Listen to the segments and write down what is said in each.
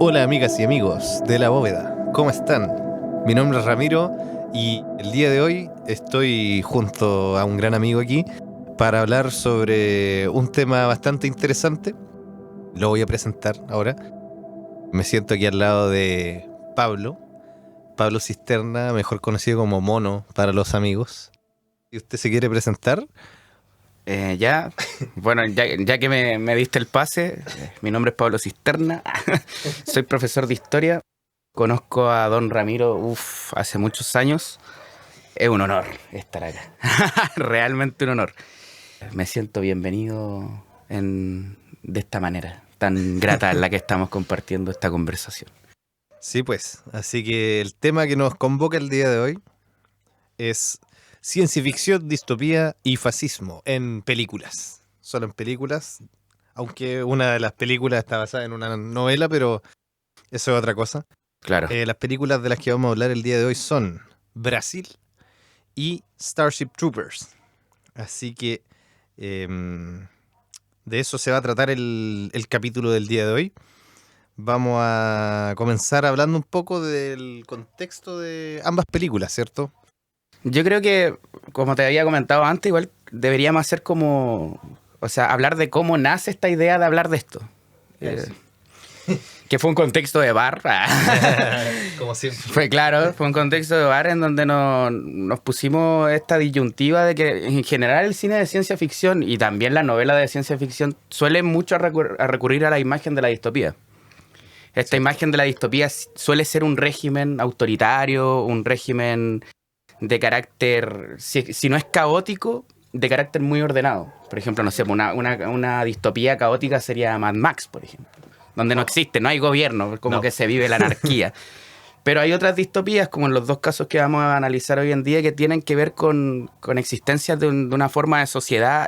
Hola amigas y amigos de la bóveda, ¿cómo están? Mi nombre es Ramiro y el día de hoy estoy junto a un gran amigo aquí para hablar sobre un tema bastante interesante. Lo voy a presentar ahora. Me siento aquí al lado de Pablo Cisterna, mejor conocido como Mono para los amigos. ¿Y usted se quiere presentar? Ya, bueno, ya que me diste el pase, mi nombre es Pablo Cisterna, soy profesor de historia, conozco a don Ramiro, hace muchos años. Es un honor estar acá, realmente un honor. Me siento bienvenido de esta manera, tan grata en la que estamos compartiendo esta conversación. Sí, pues. Así que el tema que nos convoca el día de hoy es ciencia ficción, distopía y fascismo en películas. Solo en películas, aunque una de las películas está basada en una novela, pero eso es otra cosa. Claro, Las películas de las que vamos a hablar el día de hoy son Brasil y Starship Troopers. Así que de eso se va a tratar el capítulo del día de hoy. Vamos a comenzar hablando un poco del contexto de ambas películas, ¿cierto? yo creo que, como te había comentado antes, igual deberíamos hacer hablar de cómo nace esta idea de hablar de esto. Eh, Sí. que fue un contexto de bar. Como siempre. Fue un contexto de bar en donde nos pusimos esta disyuntiva de que en general el cine de ciencia ficción y también la novela de ciencia ficción suele mucho a recurrir a la imagen de la distopía. Esta imagen de la distopía suele ser un régimen autoritario, un régimen de carácter, si no es caótico, de carácter muy ordenado. Por ejemplo, no sé, una distopía caótica sería Mad Max, por ejemplo, donde no existe, no hay gobierno, como No. que se vive la anarquía. Pero hay otras distopías, como en los dos casos que vamos a analizar hoy en día, que tienen que ver con existencias de una forma de sociedad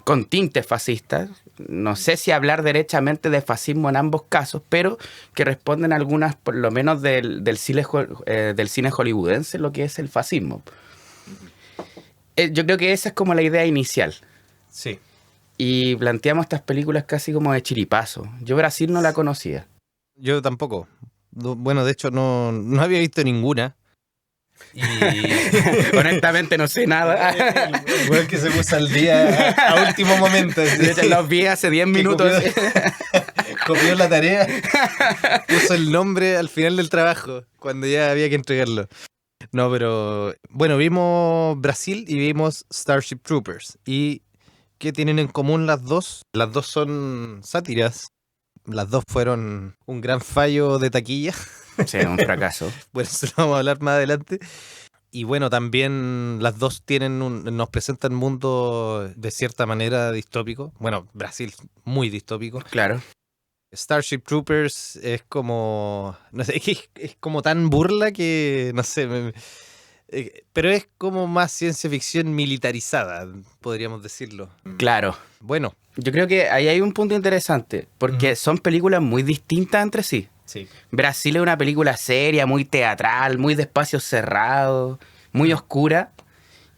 con tintes fascistas. No sé si hablar derechamente de fascismo en ambos casos, pero que responden a algunas, por lo menos del cine hollywoodense, lo que es el fascismo. Yo creo que esa es como la idea inicial. Sí. Y planteamos estas películas casi como de chiripazo. Yo Brasil no la conocía. Yo tampoco. Bueno, de hecho no había visto ninguna. Y Honestamente no sé nada. el weón que se puso al día a último momento. De hecho, los vi hace 10 minutos. Copió la tarea, puso el nombre al final del trabajo, cuando ya había que entregarlo. No, pero bueno, vimos Brasil y vimos Starship Troopers. ¿Y qué tienen en común las dos? Las dos son sátiras. Las dos fueron un gran fallo de taquilla. Sí, un fracaso. Bueno, eso lo vamos a hablar más adelante. Y bueno, también las dos nos presentan mundos de cierta manera distópicos. Bueno, Brasil muy distópico. Claro. Starship Troopers es como, no sé, es como tan burla que, no sé, pero es como más ciencia ficción militarizada, podríamos decirlo. Claro. Bueno, Yo creo que ahí hay un punto interesante, porque son películas muy distintas entre sí. sí. Brasil es una película seria, muy teatral, muy de espacios cerrados, muy oscura,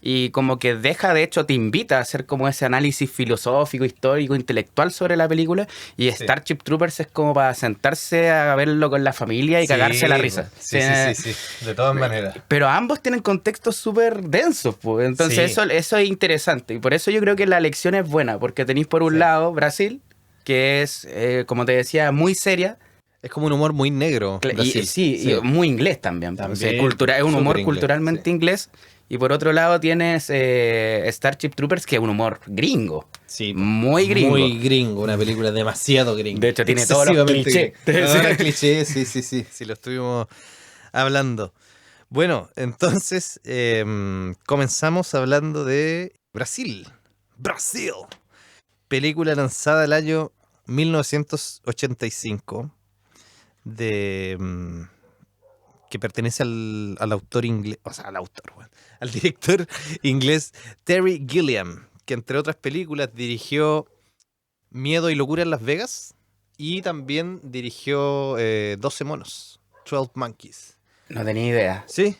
y como que de hecho, te invita a hacer como ese análisis filosófico, histórico, intelectual sobre la película, y Sí. Starship Troopers es como para sentarse a verlo con la familia y cagarse la risa. Sí, de todas maneras. Pero ambos tienen contextos súper densos, pues. Entonces Sí. eso es interesante. Y por eso yo creo que la lección es buena, porque tenéis por un lado Brasil, que es, como te decía, muy seria. Es como un humor muy negro, Brasil. Y muy inglés también. También, O sea, es un humor súper inglés, culturalmente inglés. Y por otro lado tienes Starship Troopers, que es un humor gringo. Sí, Muy gringo. Muy gringo, una película demasiado gringa. De hecho, tiene todos los clichés. Todos los clichés, sí, lo estuvimos hablando. Bueno, entonces comenzamos hablando de Brasil. Brasil. Película lanzada el año 1985 de que pertenece al autor inglés, o sea, al director inglés Terry Gilliam, que entre otras películas dirigió Miedo y locura en Las Vegas y también dirigió 12 monos, 12 Monkeys. No tenía idea. Sí.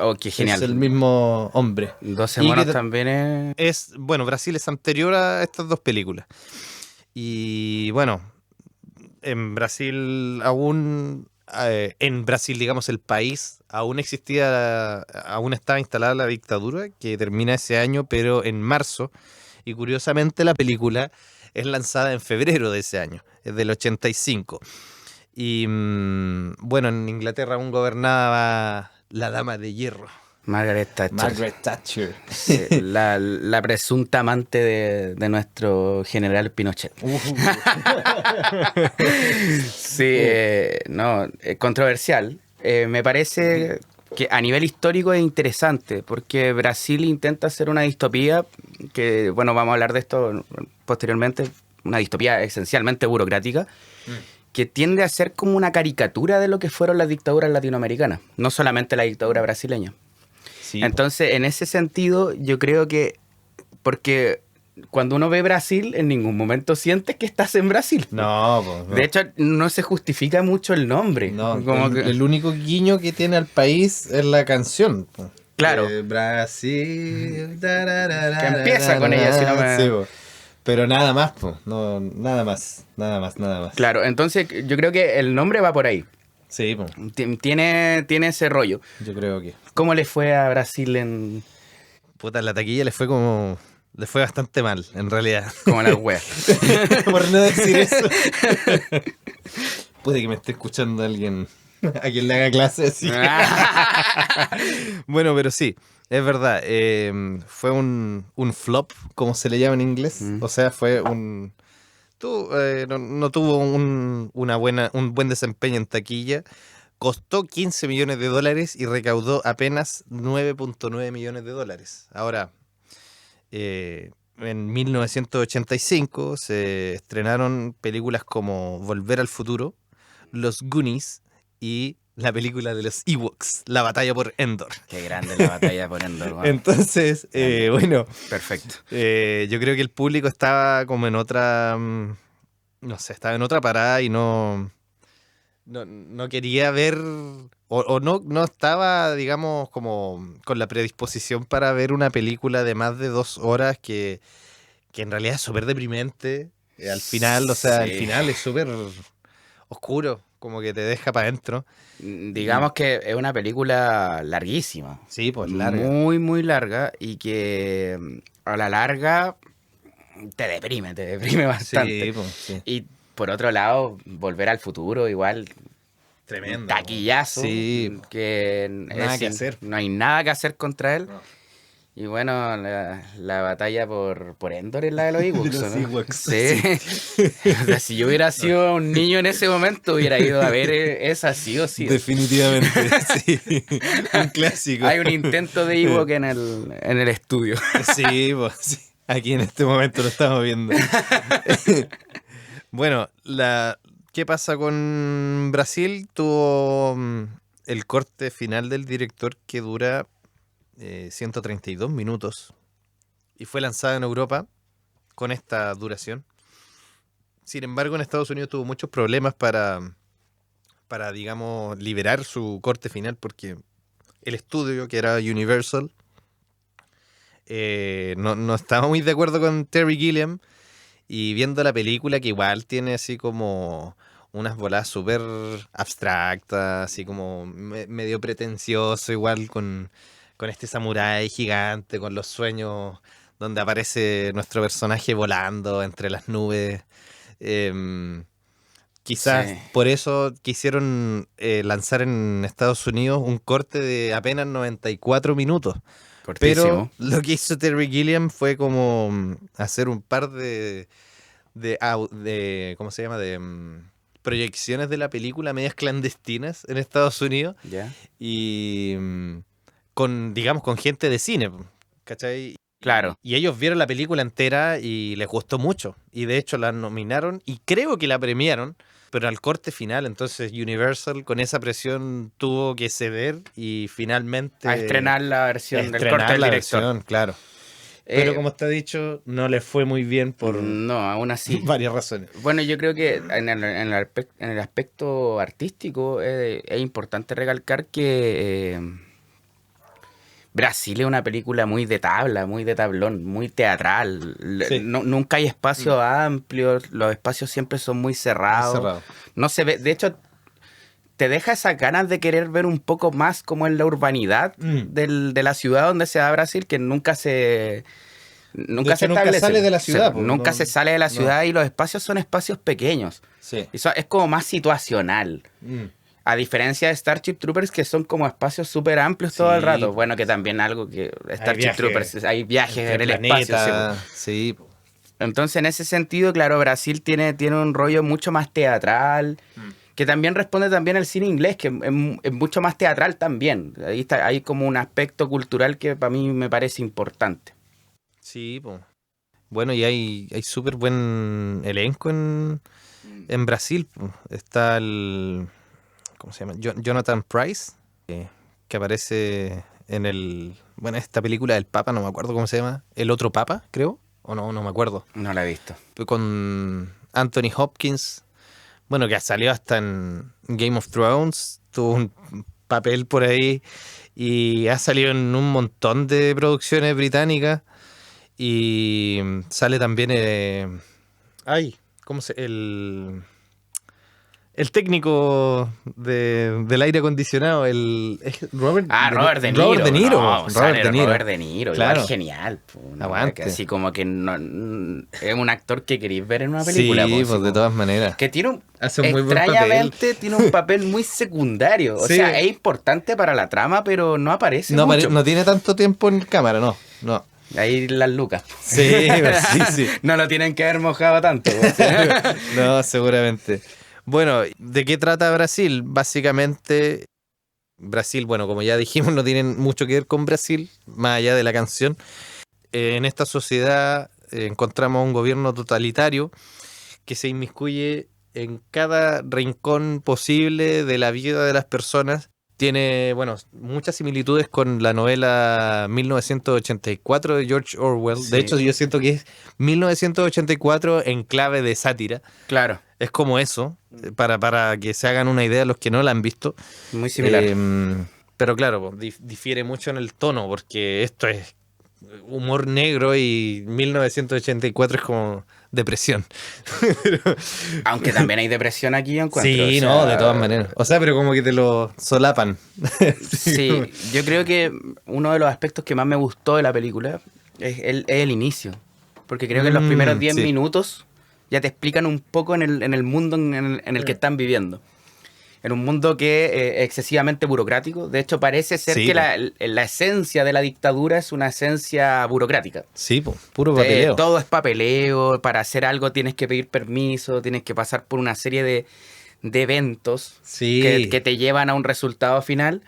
Oh, qué genial. Es el mismo hombre. 12 Y monos que también es... bueno, Brasil es anterior a estas dos películas. Y bueno, en Brasil en Brasil, digamos, el país, aún estaba instalada la dictadura, que termina ese año, pero en marzo. Y curiosamente la película es lanzada en febrero de ese año, es del 85. Y bueno, en Inglaterra aún gobernaba la Dama de Hierro. Margaret Thatcher. Margaret Thatcher. Sí, la presunta amante de nuestro general Pinochet. Sí, no, controversial. Me parece que a nivel histórico es interesante, porque Brasil intenta hacer una distopía, que, bueno, vamos a hablar de esto posteriormente, una distopía esencialmente burocrática, que tiende a ser como una caricatura de lo que fueron las dictaduras latinoamericanas, no solamente la dictadura brasileña. Sí, Entonces, en ese sentido, yo creo que, porque cuando uno ve Brasil, en ningún momento sientes que estás en Brasil. no, pues, no. De hecho, no se justifica mucho el nombre. No, Como el único guiño que tiene al país es la canción. Po. Claro. Brasil. Que empieza con ella, si no me... Sí, po. Pero nada más, po. No, nada más. Claro, entonces yo creo que el nombre va por ahí. Sí, po. Tiene ese rollo. Yo creo que. ¿Cómo le fue a Brasil en... Puta, la taquilla le fue bastante mal, en realidad. como la wea? Por no decir eso. Puede que me esté escuchando alguien a quien le haga clase, sí. Bueno, pero sí, es verdad. Fue un flop, como se le llama en inglés. O sea, fue un... no tuvo un buen desempeño en taquilla. Costó $15 millones y recaudó apenas $9.9 millones. Ahora, en 1985 se estrenaron películas como Volver al Futuro, Los Goonies y la película de los Ewoks, La Batalla por Endor. Qué grande la batalla por Endor. Wow. Entonces, bueno, Perfecto. yo creo que el público estaba como en otra, no sé, estaba en otra parada y no quería ver, o no estaba, digamos, como con la predisposición para ver una película de más de 2 horas que en realidad es súper deprimente. Al final, o sea, Sí. el final es súper oscuro, como que te deja para adentro. Digamos que es una película larguísima. Sí, pues larga. Muy, muy larga y que a la larga te deprime bastante. Sí, pues, sí. Y por otro lado, Volver al Futuro, igual, Tremendo. taquillazo. Sí. Que Nada que hacer. No hay nada que hacer contra él. No. Y bueno, la batalla por Endor es la de los Ewoks, De los ¿no? Ewoks, Sí. O sea, si yo hubiera sido un niño en ese momento, hubiera ido a ver esa sí o sí. Definitivamente, sí. Un clásico. Hay un intento de Ewok en el estudio. Sí, pues sí. Aquí en este momento lo estamos viendo. Bueno, ¿qué pasa con Brasil? Tuvo el corte final del director que dura 132 minutos y fue lanzada en Europa con esta duración. Sin embargo, en Estados Unidos tuvo muchos problemas para digamos, liberar su corte final porque el estudio, que era Universal, no estaba muy de acuerdo con Terry Gilliam, y viendo la película, que igual tiene así como unas voladas súper abstractas, así como medio pretencioso, igual con este samurái gigante, con los sueños, donde aparece nuestro personaje volando entre las nubes. Quizás Sí. por eso quisieron lanzar en Estados Unidos un corte de apenas 94 minutos. Pero Cortísimo. lo que hizo Terry Gilliam fue como hacer un par de ¿cómo se llama? De proyecciones de la película medias clandestinas en Estados Unidos ¿Ya? y digamos, con gente de cine, ¿cachai? Claro. Y ellos vieron la película entera y les gustó mucho. Y de hecho la nominaron y creo que la premiaron, pero al corte final. Entonces Universal con esa presión tuvo que ceder y finalmente... A estrenar la versión del estrenar corte del la director. versión, claro. Pero como está dicho, no les fue muy bien por No, aún así. varias razones. Bueno, yo creo que en el aspecto artístico es importante recalcar que Brasil es una película muy de tabla, muy de tablón, muy teatral. Sí. Nunca hay espacios amplios, los espacios siempre son muy cerrados. Cerrado. no se ve, de hecho, te deja esas ganas de querer ver un poco más cómo es la urbanidad de la ciudad donde se da Brasil, que nunca se establece. Sale de la ciudad. Nunca se sale de la ciudad y los espacios son espacios pequeños. Sí. Eso es como más situacional. A diferencia de Starship Troopers, que son como espacios súper amplios todo el rato. Bueno, que también algo que Starship Troopers, hay viajes en el espacio. Sí. Entonces, en ese sentido, claro, Brasil tiene un rollo mucho más teatral, que también responde también al cine inglés, que es mucho más teatral también. Ahí está, hay como un aspecto cultural que para mí me parece importante. Sí, pues. Bueno, y hay súper buen elenco en Brasil. Está el... ¿Cómo se llama? Jonathan Pryce, que aparece en esta película del Papa, no me acuerdo cómo se llama. El otro Papa, creo. O no me acuerdo. No la he visto. Con Anthony Hopkins, bueno, que salió hasta en Game of Thrones, tuvo un papel por ahí y ha salido en un montón de producciones británicas y sale también el técnico del aire acondicionado, Robert De Niro. Robert De Niro. Robert De Niro, claro. igual genial. Aguante. Así como que es un actor que queréis ver en una película. Sí, pues de todas maneras. Que tiene hace un muy buen papel. Extrañamente tiene un papel muy secundario. O sea, es importante para la trama, pero no aparece mucho. No tiene tanto tiempo en cámara, no. Ahí las lucas. Sí. No lo tienen que haber mojado tanto. No, seguramente. Bueno, ¿de qué trata Brasil? Básicamente, Brasil, bueno, como ya dijimos, no tienen mucho que ver con Brasil, más allá de la canción. En esta sociedad encontramos un gobierno totalitario que se inmiscuye en cada rincón posible de la vida de las personas. Tiene, bueno, muchas similitudes con la novela 1984 de George Orwell. Sí. De hecho, yo siento que es 1984 en clave de sátira. Claro. Es como eso, para que se hagan una idea los que no la han visto. Muy similar. Pero claro, difiere mucho en el tono, porque esto es humor negro y 1984 es como depresión. Aunque también hay depresión aquí, yo encuentro. Sí, no, de todas maneras. O sea, pero como que te lo solapan. Sí, yo creo que uno de los aspectos que más me gustó de la película es el inicio. Porque creo que en los primeros 10 minutos ya te explican un poco en el mundo en el que están viviendo. En un mundo que es excesivamente burocrático. De hecho, parece ser que la esencia de la dictadura es una esencia burocrática. Sí, puro papeleo. Todo es papeleo. Para hacer algo tienes que pedir permiso, tienes que pasar por una serie de eventos que te llevan a un resultado final.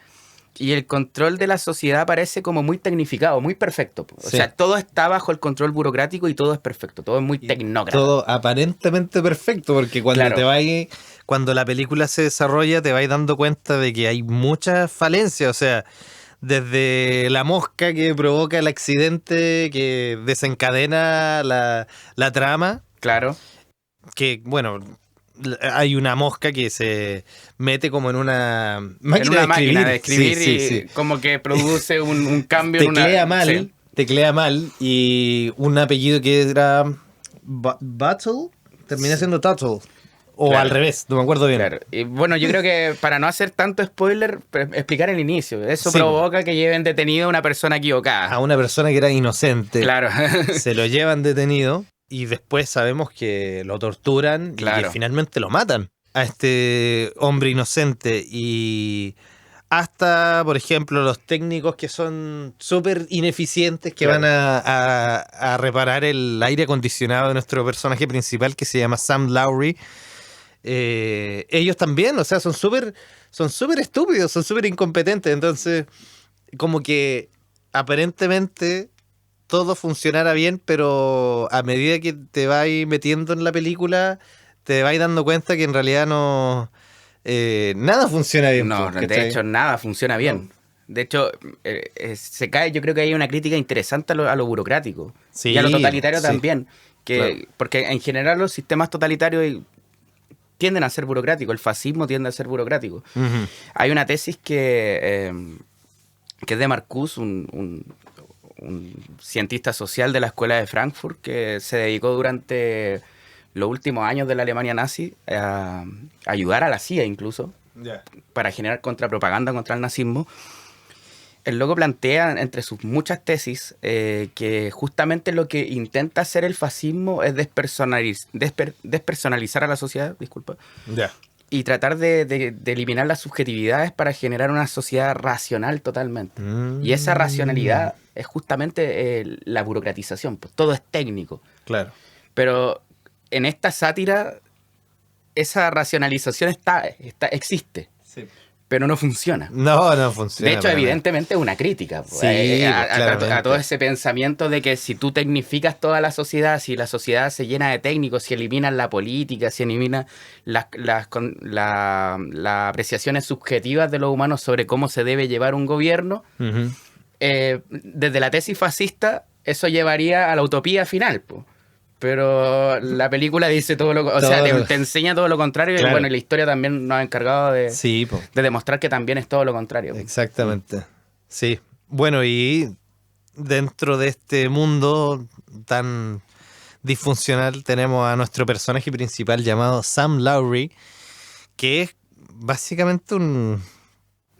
Y el control de la sociedad parece como muy tecnificado, muy perfecto. O sea, todo está bajo el control burocrático y todo es perfecto. Todo es muy tecnócrata. Todo aparentemente perfecto, porque cuando la película se desarrolla te vas dando cuenta de que hay muchas falencias. O sea, desde la mosca que provoca el accidente que desencadena la trama. Claro. Que, bueno, hay una mosca que se mete como en una máquina de escribir y como que produce un cambio teclea mal y un apellido que era Battle termina siendo Tuttle o al revés, no me acuerdo bien. Claro. Y bueno, yo creo que para no hacer tanto spoiler, explicar el inicio. Eso provoca que lleven detenido a una persona equivocada. A una persona que era inocente. Claro. Se lo llevan detenido. Y después sabemos que lo torturan y que finalmente lo matan a este hombre inocente. Y hasta, por ejemplo, los técnicos que son súper ineficientes que van a reparar el aire acondicionado de nuestro personaje principal que se llama Sam Lowry. Ellos también, o sea, son súper estúpidos, son súper incompetentes. Entonces, como que aparentemente todo funcionara bien, pero a medida que te vas metiendo en la película, te vas dando cuenta que en realidad nada funciona bien. No, de hecho, nada funciona bien. De hecho, se cae, yo creo que hay una crítica interesante a lo burocrático. Y a lo totalitario también. Porque en general los sistemas totalitarios tienden a ser burocráticos. El fascismo tiende a ser burocrático. Uh-huh. Hay una tesis que es de Marcuse, un cientista social de la Escuela de Frankfurt, que se dedicó durante los últimos años de la Alemania nazi, a ayudar a la CIA incluso, para generar contrapropaganda contra el nazismo. El loco plantea, entre sus muchas tesis, que justamente lo que intenta hacer el fascismo es despersonalizar a la sociedad, disculpa, y tratar de eliminar las subjetividades para generar una sociedad racional totalmente. Y esa racionalidad es justamente la burocratización, pues todo es técnico. Claro. Pero en esta sátira, esa racionalización existe. Sí. Pero no funciona. No funciona. De hecho, evidentemente es una crítica sí, a todo ese pensamiento de que si tú tecnificas toda la sociedad, si la sociedad se llena de técnicos, si eliminas la política, si eliminas las apreciaciones subjetivas de los humanos sobre cómo se debe llevar un gobierno, desde la tesis fascista, eso llevaría a la utopía final, po. Pero la película dice todo lo contrario. O sea, te enseña todo lo contrario. Claro. Y bueno, y la historia también nos ha encargado de demostrar que también es todo lo contrario. Exactamente. Sí. Bueno, y dentro de este mundo tan disfuncional tenemos a nuestro personaje principal llamado Sam Lowry, que es básicamente un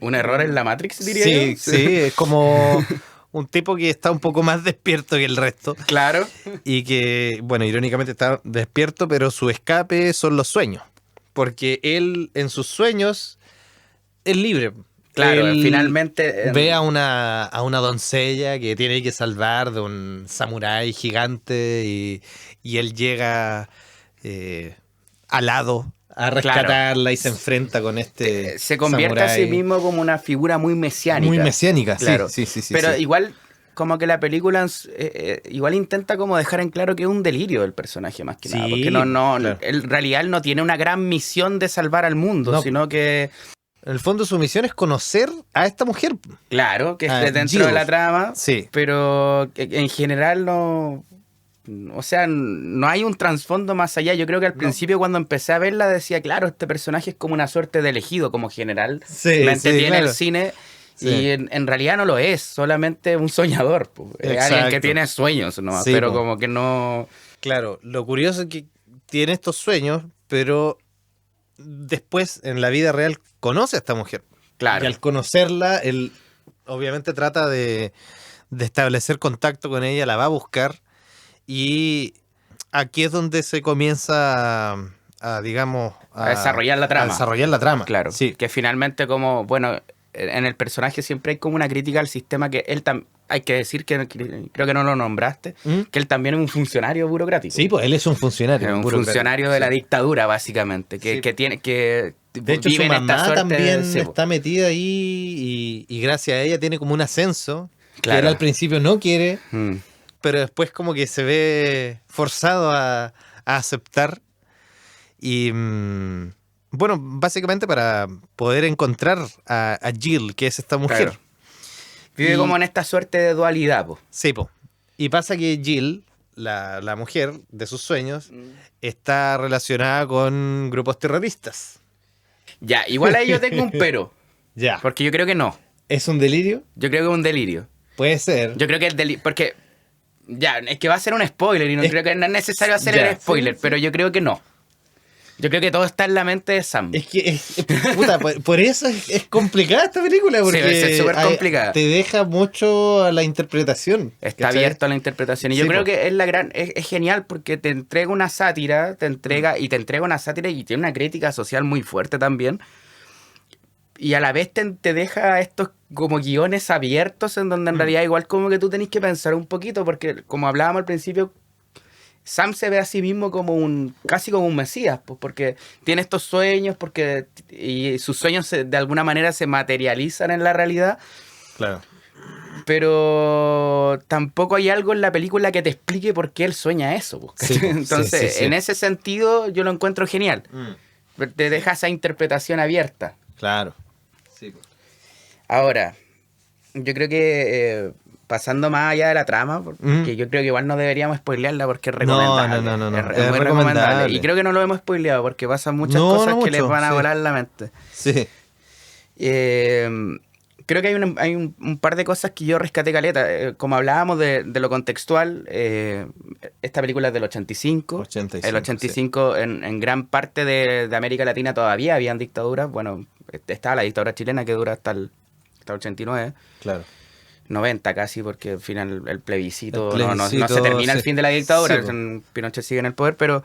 error en la Matrix, diría yo. Sí, es como un tipo que está un poco más despierto que el resto. Claro. Y que, bueno, irónicamente está despierto, pero su escape son los sueños. Porque él, en sus sueños, es libre. Claro, él finalmente ve a una doncella que tiene que salvar de un samurái gigante y él llega alado a rescatarla y se enfrenta con este se convierte samurái. A sí mismo como una figura muy mesiánica. Muy mesiánica, claro. Sí. Pero igual, como que la película igual intenta como dejar en claro que es un delirio del personaje más que nada. Porque claro. En realidad él no tiene una gran misión de salvar al mundo, sino que... En el fondo su misión es conocer a esta mujer. Claro, que es dentro Jill. De la trama, sí. Pero en general no... O sea, no hay un trasfondo más allá. Yo creo que al principio cuando empecé a verla decía, claro, este personaje es como una suerte de elegido, como general. Tiene el cine y en realidad no lo es, solamente un soñador. Es alguien que tiene sueños, ¿no? Pero como que no... Claro, lo curioso es que tiene estos sueños, pero después en la vida real conoce a esta mujer. Claro. Y al conocerla, él obviamente trata de establecer contacto con ella, la va a buscar. Y aquí es donde se comienza a desarrollar la trama. A desarrollar la trama. Claro. Sí. Que finalmente como, bueno, en el personaje siempre hay como una crítica al sistema que él hay que decir que creo que no lo nombraste, que él también es un funcionario burocrático. Sí, pues él es un funcionario. Es un funcionario de la dictadura, básicamente. Que tiene que... De hecho, su mamá también está metida ahí y gracias a ella tiene como un ascenso. Claro. Que él al principio no quiere. Pero después como que se ve forzado a aceptar. Y bueno, básicamente para poder encontrar a Jill, que es esta mujer. Claro. Vive como en esta suerte de dualidad, po. Sí, po. Y pasa que Jill, la mujer de sus sueños, está relacionada con grupos terroristas. Ya, igual ahí yo tengo un pero. Ya. Porque yo creo que no. ¿Es un delirio? Yo creo que es un delirio. Puede ser. Yo creo que es delirio. Porque... Ya, es que va a ser un spoiler y creo que no es necesario hacer el spoiler, pero yo creo que no. Yo creo que todo está en la mente de Sam. Es que, puta, por eso es complicada esta película, porque es súper complicada. Te deja mucho a la interpretación. Está abierto a la interpretación. Y yo creo que es genial porque te entrega una sátira, y tiene una crítica social muy fuerte también. Y a la vez te deja estos como guiones abiertos en donde en realidad igual como que tú tenés que pensar un poquito porque como hablábamos al principio, Sam se ve a sí mismo como casi como un mesías, pues porque tiene estos sueños y sus sueños de alguna manera se materializan en la realidad. Claro. Pero tampoco hay algo en la película que te explique por qué él sueña eso. Pues, entonces, en ese sentido yo lo encuentro genial. Te deja esa interpretación abierta. Claro. Sí. Ahora, yo creo que pasando más allá de la trama, porque yo creo que igual no deberíamos spoilearla porque es recomendable. No. Es muy recomendable. Y creo que no lo hemos spoileado porque pasan muchas cosas que les van a volar la mente. Sí. creo que hay un par de cosas que yo rescaté caleta. Como hablábamos de lo contextual, esta película es del 85. 85, el 85 sí. En gran parte de América Latina todavía habían dictaduras. Bueno, estaba la dictadura chilena que dura hasta el 89. Claro. 90 casi, porque al final el plebiscito no se termina el fin de la dictadura. Sí, Pinochet sigue en el poder, pero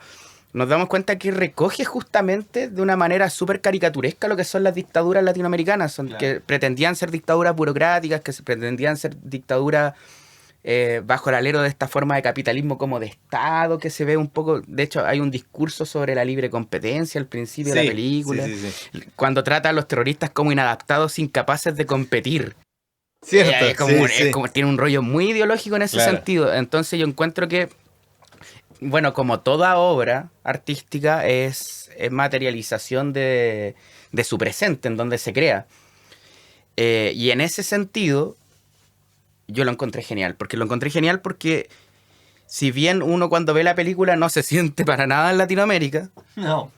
nos damos cuenta que recoge justamente de una manera súper caricaturesca lo que son las dictaduras latinoamericanas, claro, que pretendían ser dictaduras burocráticas, que pretendían ser dictaduras bajo el alero de esta forma de capitalismo como de Estado, que se ve un poco... De hecho, hay un discurso sobre la libre competencia al principio de la película, cuando trata a los terroristas como inadaptados, incapaces de competir. Cierto, es como tiene un rollo muy ideológico en ese sentido. Entonces yo encuentro que, bueno, como toda obra artística es materialización de su presente, en donde se crea. Y en ese sentido, yo lo encontré genial. Porque si bien uno cuando ve la película no se siente para nada en Latinoamérica, no.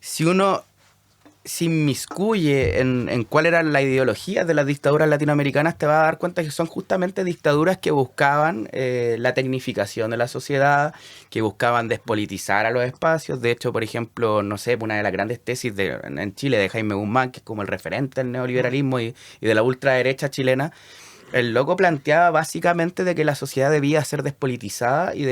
Si uno se inmiscuye en cuál era la ideología de las dictaduras latinoamericanas, te vas a dar cuenta que son justamente dictaduras que buscaban la tecnificación de la sociedad, que buscaban despolitizar a los espacios. De hecho, por ejemplo, no sé, una de las grandes tesis en Chile de Jaime Guzmán, que es como el referente del neoliberalismo y de la ultraderecha chilena, el loco planteaba básicamente de que la sociedad debía ser despolitizada y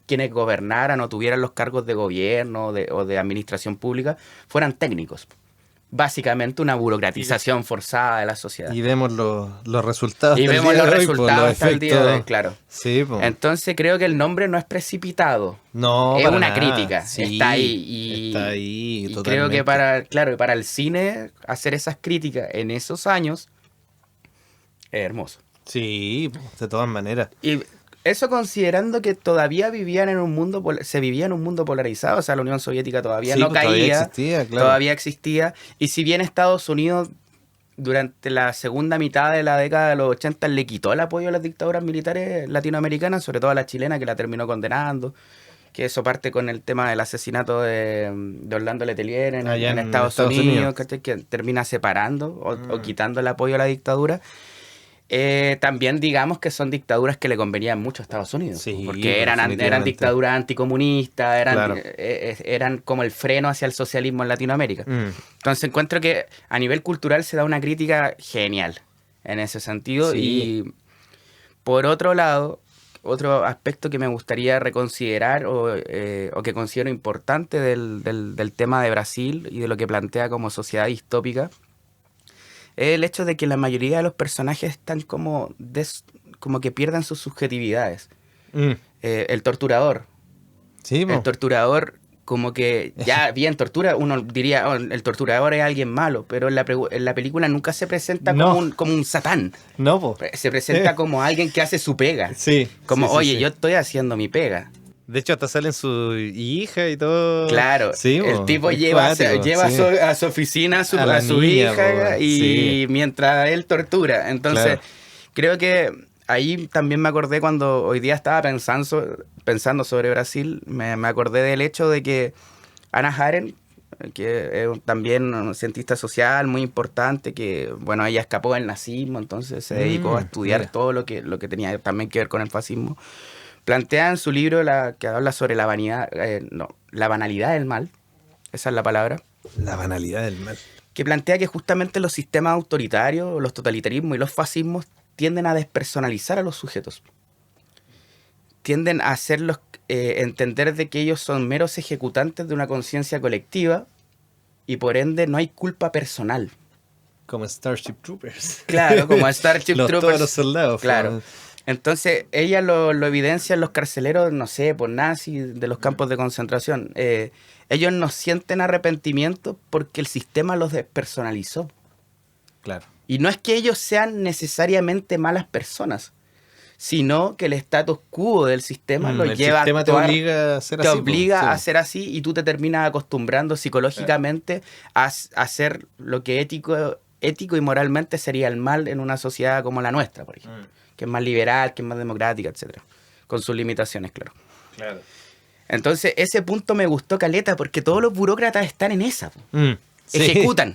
quienes gobernaran o tuvieran los cargos de gobierno o de administración pública fueran técnicos. Básicamente una burocratización forzada de la sociedad. Y vemos los resultados. Y vemos los resultados hasta el día de hoy, claro. Sí, pues. Entonces creo que el nombre no es precipitado. No, es una nada. crítica. Sí, está ahí. Y totalmente. creo que para el cine hacer esas críticas en esos años es hermoso. Sí, de todas maneras. Y eso considerando que todavía se vivía en un mundo polarizado, o sea, la Unión Soviética todavía no caía, todavía existía, y si bien Estados Unidos durante la segunda mitad de la década de los 80 le quitó el apoyo a las dictaduras militares latinoamericanas, sobre todo a la chilena, que la terminó condenando, que eso parte con el tema del asesinato de Orlando Letelier en Estados Unidos, que termina separando o quitando el apoyo a la dictadura. También digamos que son dictaduras que le convenían mucho a Estados Unidos, porque eran dictaduras anticomunistas, eran como el freno hacia el socialismo en Latinoamérica. Entonces encuentro que a nivel cultural se da una crítica genial en ese sentido. Y por otro lado, otro aspecto que me gustaría reconsiderar o que considero importante del tema de Brasil y de lo que plantea como sociedad distópica es el hecho de que la mayoría de los personajes están como que pierden sus subjetividades. El torturador. Sí, el torturador, como que ya bien tortura, uno diría, el torturador es alguien malo, pero en la película nunca se presenta como un satán. No, po. Se presenta como alguien que hace su pega. Sí. Como, yo estoy haciendo mi pega. De hecho, hasta salen su hija y todo. Claro, sí, el tipo lleva a su oficina a su niña, hija y mientras él tortura. Entonces, creo que ahí también me acordé cuando hoy día estaba pensando sobre Brasil, me acordé del hecho de que Hannah Arendt, que es también una cientista social muy importante, que bueno, ella escapó del nazismo, entonces se dedicó a estudiar todo lo que tenía también que ver con el fascismo. Plantea en su libro que habla sobre la banalidad del mal, esa es la palabra. La banalidad del mal. Que plantea que justamente los sistemas autoritarios, los totalitarismos y los fascismos tienden a despersonalizar a los sujetos. Tienden a hacerlos entender de que ellos son meros ejecutantes de una conciencia colectiva y por ende no hay culpa personal. Como Starship Troopers. Claro, como Starship Troopers. Todos los soldados. Claro. Entonncia ella lo evidencia en los carceleros, no sé, por nazis de los campos de concentración. Ellos no sienten arrepentimiento porque el sistema los despersonalizó. Claro. Y no es que ellos sean necesariamente malas personas, sino que el status quo del sistema lo lleva a actuar. Te obliga a ser así. Te obliga a ser así y tú te terminas acostumbrando psicológicamente a hacer lo que ético y moralmente sería el mal en una sociedad como la nuestra, por ejemplo. Que es más liberal, que es más democrática, etcétera, con sus limitaciones, claro. Entonces, ese punto me gustó caleta porque todos los burócratas están en esa. Sí.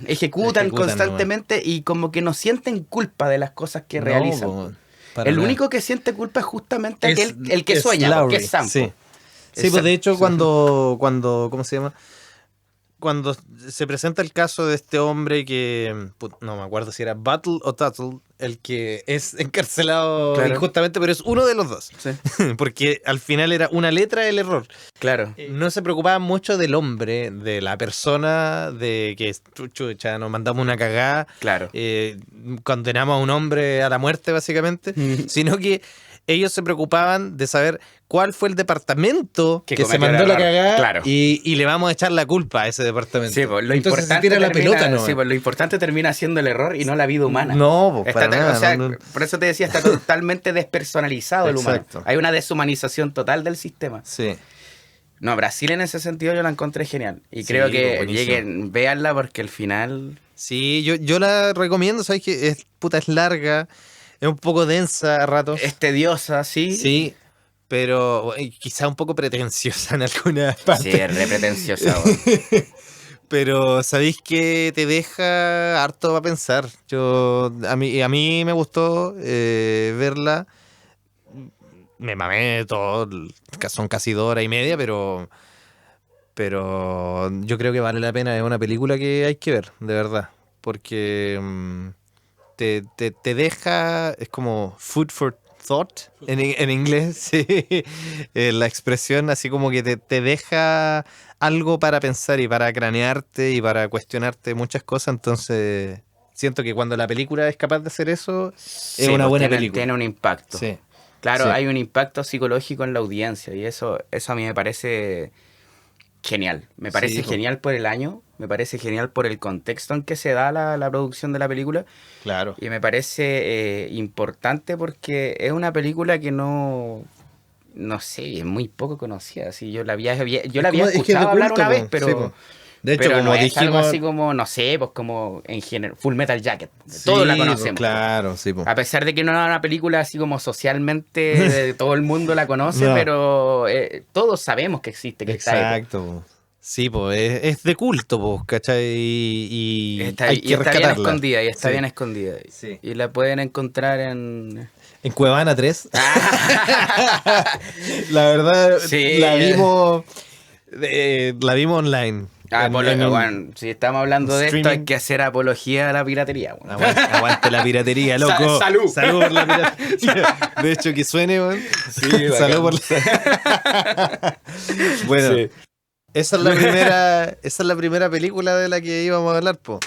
Ejecutan constantemente y como que no sienten culpa de las cosas que realizan. El único que siente culpa es justamente el que sueña, Lowry, que es Sam. Sí, pues de hecho cuando ¿cómo se llama? Cuando se presenta el caso de este hombre que, no me acuerdo si era Battle o Tuttle, el que es encarcelado injustamente, pero es uno de los dos. Sí. Porque al final era una letra el error. Claro. No se preocupaba mucho del hombre, de la persona, de que, chucha, nos mandamos una cagada, Claro. Condenamos a un hombre a la muerte, básicamente, sino que ellos se preocupaban de saber cuál fue el departamento que se mandó la cagada y le vamos a echar la culpa a ese departamento. Sí, pues, entonces se tira la pelota, ¿no? Sí, pues, lo importante termina siendo el error y no la vida humana. No, pues para nada. O sea, por eso te decía, está totalmente despersonalizado el humano. Exacto. Hay una deshumanización total del sistema. Sí. No, Brasil en ese sentido yo la encontré genial. Y Sí, creo que buenísimo. véanla porque al final... Sí, yo la recomiendo, ¿sabes qué? Es larga, es un poco densa a ratos. Es tediosa, sí. Sí, pero quizá un poco pretenciosa en algunas partes. Sí, es re pretenciosa. Pero sabéis que te deja harto para pensar. A mí me gustó verla. Me mamé todo, son casi 2 horas y media, pero yo creo que vale la pena. Es una película que hay que ver, de verdad, porque te deja, es como food for thought en inglés, sí. La expresión así como que te deja algo para pensar y para cranearte y para cuestionarte muchas cosas. Entonces siento que cuando la película es capaz de hacer eso, es una buena película. Tiene un impacto. Sí. Claro, Sí. hay un impacto psicológico en la audiencia y eso a mí me parece genial. Me parece genial por el año, me parece genial por el contexto en que se da la producción de la película. Claro. Y me parece importante porque es una película que no sé, es muy poco conocida. Así, yo la había escuchado hablar una vez, pero... Sí, de hecho, como no es dijimos, algo así como, no sé, pues como en general, Full Metal Jacket. Todos la conocemos. Claro, sí. A pesar de que no es una película así como socialmente todo el mundo la conoce, pero todos sabemos que existe, que está ahí. Exacto. Sí, pues es de culto, pues, ¿cachai? Y está hay que bien rescatarla. escondida, y está Sí. bien escondida. Sí. Y la pueden encontrar en... En Cuevana 3. La verdad, Sí. la vimos online. Bueno, si estamos hablando de esto, streaming. hay que hacer apología a la piratería. Bueno. Aguante la piratería, loco. Salud. Salud por la piratería. De hecho, que suene, weón. Sí, Salud por la... Bueno, Sí. esa es la primera película de la que íbamos a hablar, po.